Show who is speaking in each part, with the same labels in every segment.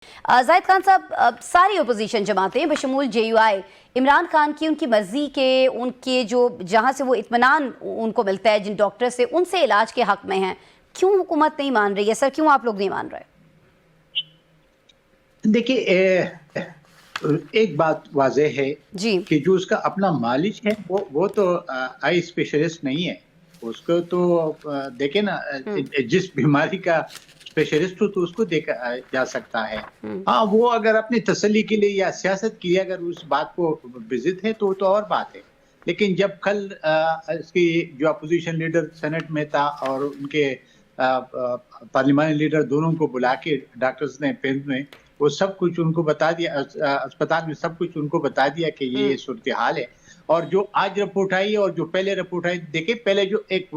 Speaker 1: जाहिद खान साहब, सारी opposition जमातें बशमूल JUI Imran Khan की उनकी मर्जी के उनके जो जहां से वो इत्मीनान उनको मिलता है जिन डॉक्टर से, उनसे इलाज के हक में हैं। क्यों हुकूमत नहीं मान रही है सर? क्यों आप लोग नहीं मान रहे?
Speaker 2: देखिए, एक बात वाज़ेह है
Speaker 1: जी
Speaker 2: कि जो उसका अपना मालिक है वो तो आई स्पेशलिस्ट नहीं है। उसको तो देखे ना, जिस बीमारी का स्पेशलिस्ट हो तो उसको देखा जा सकता है। हाँ, वो अगर अपनी तसल्ली के लिए या सियासत के लिए अगर उस बात को विजिट है तो और बात है। लेकिन जब कल इसकी जो अपोजिशन लीडर सेनेट में था और उनके पार्लियामानी लीडर दोनों को बुला के डॉक्टर्स ने पेन में वो सब कुछ उनको बता दिया, अस्पताल में सब कुछ उनको बता दिया कि ये सूरत हाल है। और जो आज रिपोर्ट आई और जो पहले रिपोर्ट आई, देखिए पहले जो एक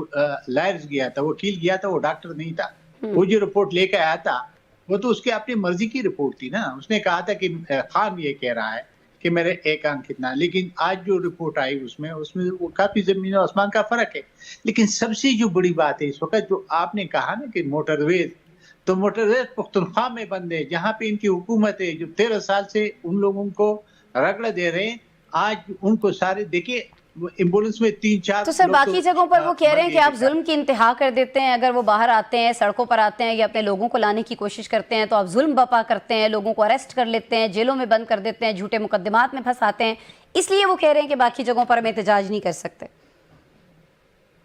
Speaker 2: लायर्स गया था, वकील गया था, वो डॉक्टर नहीं था। वो जो रिपोर्ट लेकर आया था वो तो उसकी अपनी मर्जी की रिपोर्ट थी ना। उसने कहा था कि खान ये कह रहा है कि मेरे एक आंख कितना, लेकिन आज जो रिपोर्ट आई उसमें वो काफी जमीन और आसमान का फर्क है। लेकिन सबसे जो बड़ी बात है इस वक्त, जो आपने कहा ना कि मोटरवेज, तो मोटरवेज पुख्तनख्वा में बंद है, जहाँ पे इनकी हुकूमत है जो 13 साल से उन लोगों को रगड़ दे रहे हैं। आज उनको सारे देखिए एम्बुलेंस में 3-4
Speaker 1: तो सर बाकी जगहों पर वो कह रहे हैं कि आप जुल्म की इंतहा कर देते हैं। अगर वो बाहर आते हैं, सड़कों पर आते हैं या अपने लोगों को लाने की कोशिश करते हैं तो आप जुल्म बपा करते हैं, लोगों को अरेस्ट कर लेते हैं, जेलों में बंद कर देते हैं, झूठे मुकदमात में फंसाते हैं। इसलिए वो कह रहे हैं कि बाकी जगहों पर हम एहतजाज नहीं कर सकते।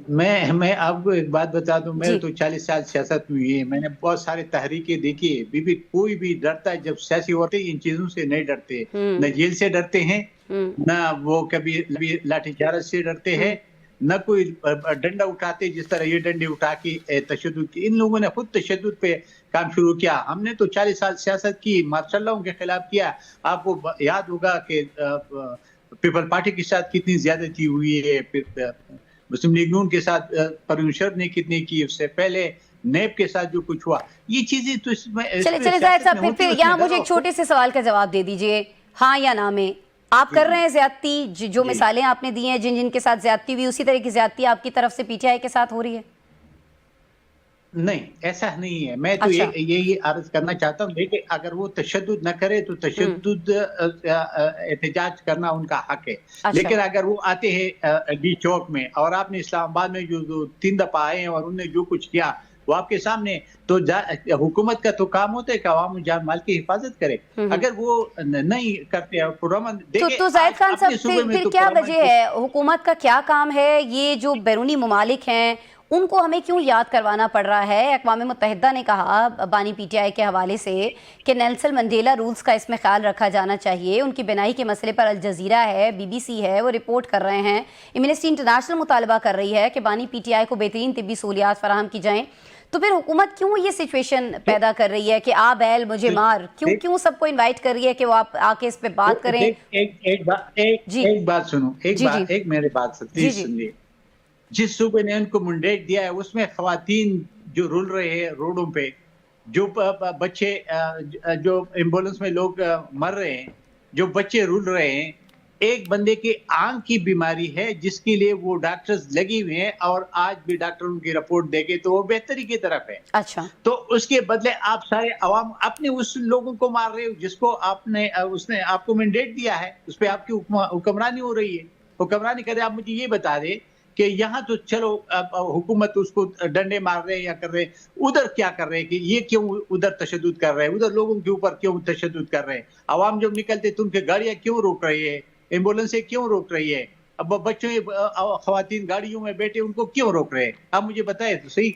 Speaker 2: मैं आपको एक बात बता दूं, मेरे तो 40 साल सियासत में हुई है, मैंने बहुत सारे तहरीकें देखी है। बीबी कोई भी डरता है जब सियासी होते, इन चीजों से नहीं डरते, न जेल से डरते हैं, न वो कभी लाठीचार्ज से डरते हैं, न कोई डंडा उठाते जिस तरह ये डंडे उठा के तशद्दुद की। इन लोगों ने खुद तशद्दुद पे काम शुरू किया। हमने तो 40 साल सियासत की, मार्शल के खिलाफ किया। आपको याद होगा कि पीपल पार्टी के साथ कितनी ज्यादती हुई है, मुस्लिम लीग नून के साथ परवीन मुशर्रफ ने कितनी की, उससे पहले नेब के साथ जो कुछ हुआ, ये चीजें तो इसमें
Speaker 1: चले जाहिद साहब, फिर यहाँ मुझे एक छोटे से सवाल का जवाब दे दीजिए, हाँ या ना में। आप कर रहे हैं ज्यादती? जो मिसालें आपने दी हैं, जिन जिनके साथ ज्यादती हुई, उसी तरह की ज्यादती आपकी तरफ से PTI के साथ हो रही है?
Speaker 2: नहीं, ऐसा नहीं है। मैं तो यही अर्ज करना चाहता हूँ, लेकिन अगर वो तशद्दुद न करे तो तशद्दुद एहतजाज करना उनका हक है। लेकिन अगर वो आते हैं डी चौक में, और आपने इस्लामाबाद में जो 3 दफा आए हैं और उन्होंने जो कुछ किया वो आपके सामने, तो हुकूमत का तो काम होता है कि अवाम जान माल की हिफाजत करे। अगर वो नहीं करते हैं
Speaker 1: तो जाहिद खान साहब, फिर क्या वजह है? हुकूमत का क्या काम है? ये जो बैरूनी ममालिक हैं उनको हमें क्यों याद करवाना पड़ रहा है? अक़वाम मुत्तहिदा ने कहा बानी PTI के हवाले से कि नेल्सन मंडेला रूल्स का इसमें ख्याल रखा जाना चाहिए। उनकी बिनाई के मसले पर अल जज़ीरा है, BBC है, वो रिपोर्ट कर रहे हैं। एमनेस्टी इंटरनेशनल मुतालबा कर रही है कि बानी PTI को बेहतरीन तिब्बी सहूलियात फराहम की जाएँ। तो फिर हुकूमत क्यों ये सिचुएशन पैदा कर रही है कि आ बैल मुझे मार? क्यों सबको इन्वाइट कर रही है कि वो आप आके इस पे बात करें?
Speaker 2: एक बात सुनो, एक मेरी बात सुनिए। जिस सूबे ने उनको मैंडेट दिया है उसमें खवातीन जो रुल रहे हैं रोडों पे, जो बच्चे, जो एम्बुलेंस में लोग मर रहे हैं, जो बच्चे रुल रहे हैं, एक बंदे की आंख की बीमारी है जिसके लिए वो डॉक्टर्स लगी हुए हैं, और आज भी डॉक्टर उनकी रिपोर्ट देखे तो वो बेहतरी की तरफ है।
Speaker 1: अच्छा,
Speaker 2: तो उसके बदले आप सारे अवाम अपने उस लोगों को मार रहे हो जिसको आपने उसने आपको मैंडेट दिया है, उस पर आपकी हुक्मरानी हो रही है। हुक्मरानी करे, आप मुझे ये बता दे कि यहाँ तो चलो हुकूमत उसको डंडे मार रहे हैं या कर रहे हैं, उधर क्या कर रहे हैं कि ये क्यों उधर तशद्दुद कर रहे हैं, उधर लोगों के ऊपर क्यों तशद्दुद कर रहे हैं? अवाम जब निकलते तो उनके गाड़ियां क्यों रोक रही है, एम्बुलेंसें क्यों रोक रही है? अब बच्चों खवातीन गाड़ियों में बैठे उनको क्यों रोक रहे हैं? आप मुझे बताए तो सही।